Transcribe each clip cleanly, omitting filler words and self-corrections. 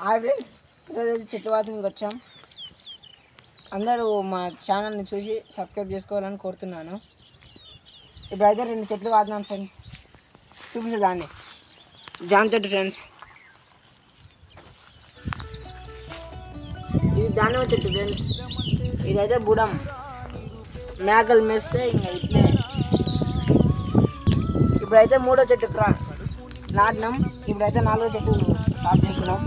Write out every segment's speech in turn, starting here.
Hi friends, ఈరోజు చెట్టు వాకింగ్కి వచ్చాం. అందరూ మా ఛానల్ని చూసి సబ్స్క్రైబ్ చేసుకోవాలని కోరుతున్నాను. ఇప్పుడైతే 2 చెట్లు వాడినాను ఫ్రెండ్స్. చూపించు దాన్ని. జామ చెట్టు ఫ్రెండ్స్, ఇది దానిమ్మ చెట్టు ఫ్రెండ్స్. ఇదైతే బుడం, మేకలు మేస్తే ఇంకా ఇట్లే. ఇప్పుడైతే 3వ చెట్టు నాటినాం. ఇప్పుడైతే 4వ చెట్టు స్టార్ట్ చేస్తున్నాం.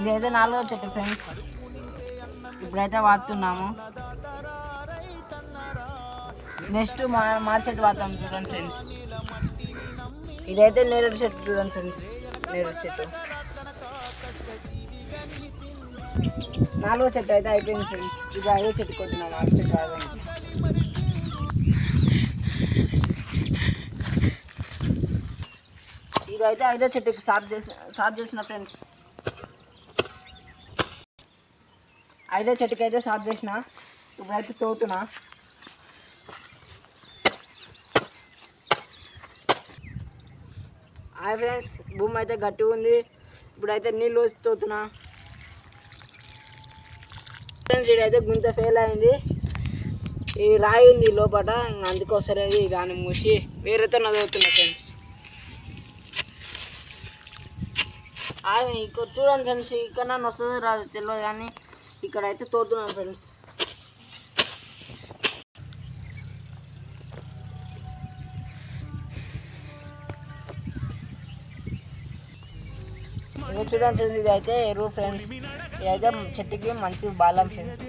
ఇదైతే 4వ చెట్టు ఫ్రెండ్స్. ఇప్పుడైతే వాడుతున్నాము. నెక్స్ట్ మామిడి చెట్టు వాడతాం చూడండి ఫ్రెండ్స్. ఇదైతే నేరేడు చెట్టు చూడండి ఫ్రెండ్స్. నేరేడు చెట్టు 4వ చెట్టు అయితే అయిపోయింది ఫ్రెండ్స్. ఇది 5వ చెట్టు కొట్టినాం. 5వ చెట్టు రాదండి. ఇదైతే 5వ చెట్టుకి సాఫ్ చేసిన ఫ్రెండ్స్. 5వ చెట్టుకి అయితే సాఫ్ చేసిన. ఇప్పుడైతే తోతున్నా. హాయ్ ఫ్రెండ్స్, భూమి అయితే గట్టిగా ఉంది. ఇప్పుడైతే నీళ్ళు వచ్చి తోతున్నా ఫ్రెండ్స్. ఇదైతే గుంత ఫెయిల్ అయింది. ఈ రాయి ఉంది లోపల, ఇంకా అందుకోసరి దాన్ని మూసి వేరేతో నదువుతున్నా ఫ్రెండ్స్. ఇక్కడ చూడండి ఫ్రెండ్స్, ఇక్కడ నన్ను వస్తుందో రాదు తెలియదు, కానీ ఇక్కడైతే తోడుతున్నాను ఫ్రెండ్స్. ఇది చూడండి ఫ్రెండ్స్, ఇది అయితే ఎరువు ఫ్రెండ్స్. ఇదైతే చెట్టుకి మంచి బాలం ఫ్రెండ్స్.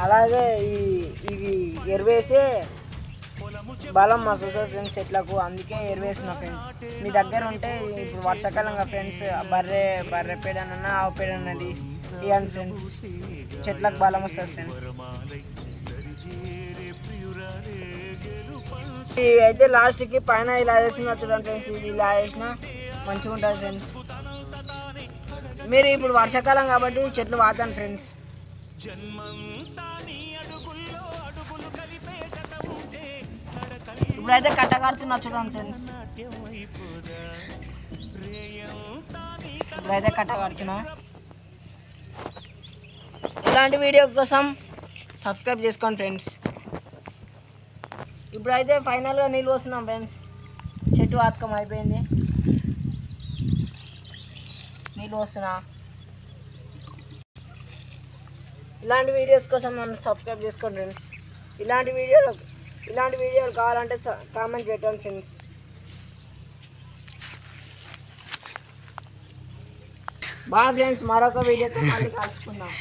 అలాగే ఇవి ఎరువేసి బలం వస్తుంది ఫ్రెండ్స్ చెట్లకు, అందుకే ఎరువేసిన ఫ్రెండ్స్. మీ దగ్గర ఉంటే ఇప్పుడు వర్షాకాలంగా ఫ్రెండ్స్ బర్రె పేడనన్నా ఆవు పేడన్నది ఇవ్వండి ఫ్రెండ్స్. చెట్లకు బలం వస్తుంది ఫ్రెండ్స్. ఇది అయితే లాస్ట్కి పైన ఇలా వేసిన చూడండి ఫ్రెండ్స్. ఇది ఇలా వేసిన మంచిగా ఉంటుంది ఫ్రెండ్స్. మీరు ఇప్పుడు వర్షాకాలం కాబట్టి చెట్లు వాడతాను ఫ్రెండ్స్. ఇప్పుడైతే కట్టగడుతున్నా చూడండి ఫ్రెండ్స్. ఇప్పుడైతే కట్టగడుతున్నా. ఇలాంటి వీడియో కోసం సబ్స్క్రైబ్ చేసుకోండి ఫ్రెండ్స్. ఇప్పుడైతే ఫైనల్గా నీళ్ళు వస్తున్నాం ఫ్రెండ్స్. చెట్టు వాతకం అయిపోయింది. నీళ్ళు వస్తున్నా. ఇలాంటి వీడియోస్ కోసం నన్ను సబ్స్క్రైబ్ చేసుకోండి ఫ్రెండ్స్. ఇలాంటి వీడియోలు కావాలంటే కామెంట్ పెట్టండి ఫ్రెండ్స్. బాగా ఫ్రెండ్స్, మరొక వీడియోతో మళ్ళీ కలుసుకుందాం.